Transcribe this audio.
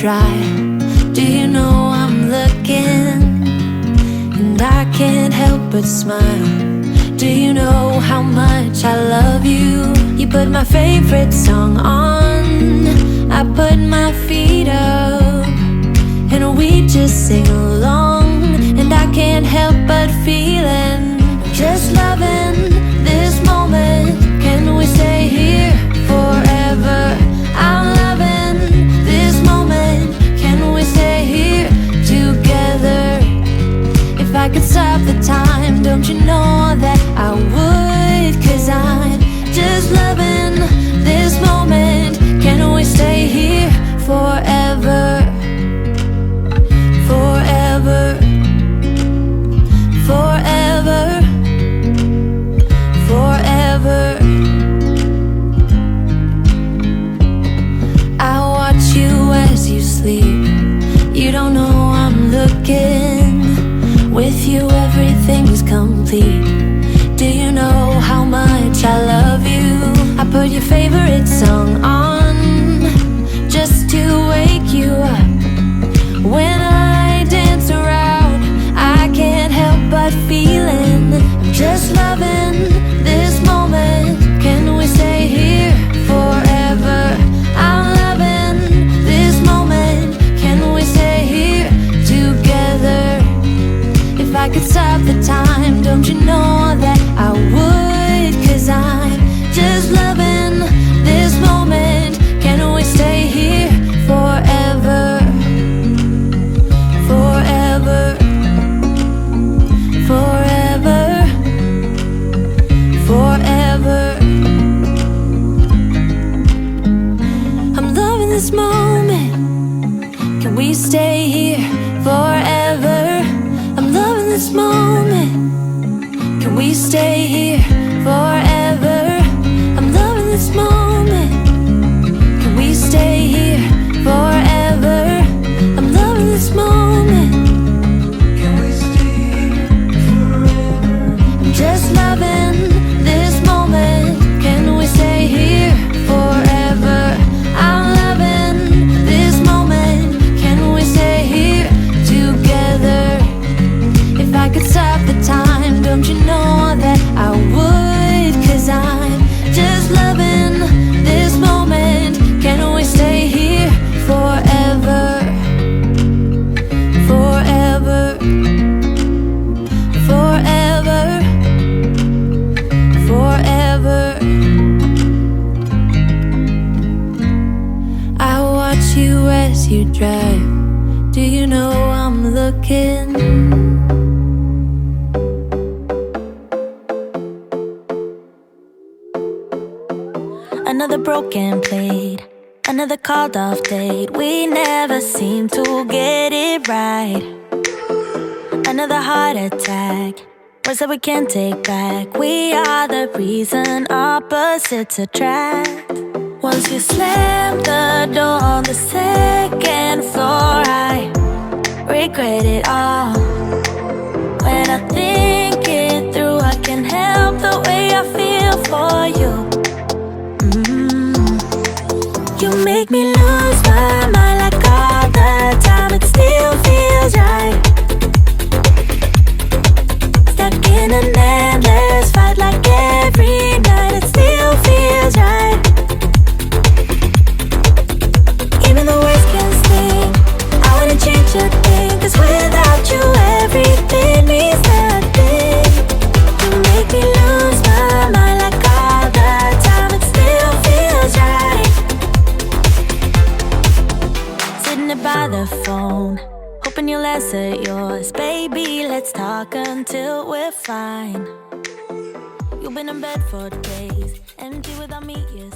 try. Do you know I'm looking? And I can't help but smile. Do you know how much I love you? You put my favorite song on, I put my feet up, and we just sing along. And I can't help but feeling, just loving this moment. Can we stay here forever? I'm loving this moment. Can we stay here together? If I could stop the time, don't you know that I would? 'Cause I'm just loving this moment. Can we stay here forever? Forever. Forever. Forever. I watch you as you sleep. You don't know I'm looking. With you everything's complete. Do you know how much I love you? I put your favorite song on just to wake you up. When I dance around, I can't help but feeling, I'm just loving this moment. Can we stay here forever? I'm loving this moment. Can we stay here together? If I could stop the time, don't you know that I would? 'Cause I'm just loving this moment. Can we stay here forever? Forever. Forever. Forever. I'm loving this moment. Can we stay here forever? I'm loving this moment. Can we stay here forever? I'm loving this moment. Can we stay here forever? I'm loving this moment. Can we stay here forever? I'm just loving this moment. Can we stay here forever? I'm loving this moment. Can we stay here together? If I could stop the time, don't you know that I would? 'Cause I'm just loving this moment. Can we stay here forever? Forever. Forever. Forever. I watch you as you drive. Do you know I'm looking? Another broken plate, another called off date. We never seem to get it right. Another heart attack, words that we can't take back. We are the reason opposites attract. Once you slam the door on the second floor, I regret it all. When I think it through, I can't help the way I feel for you. You make me lose my mind like all the time. It still feels right. Stuck in an endless fight like every night. It still feels right. Even the worst can sting. I wouldn't change a thing, 'cause without you everything means nothing. You make me lose my mind like all the time. It still feels right. By the phone, hoping you'll answer yours. Baby, let's talk until we're fine. You've been in bed for days, empty without me, yes.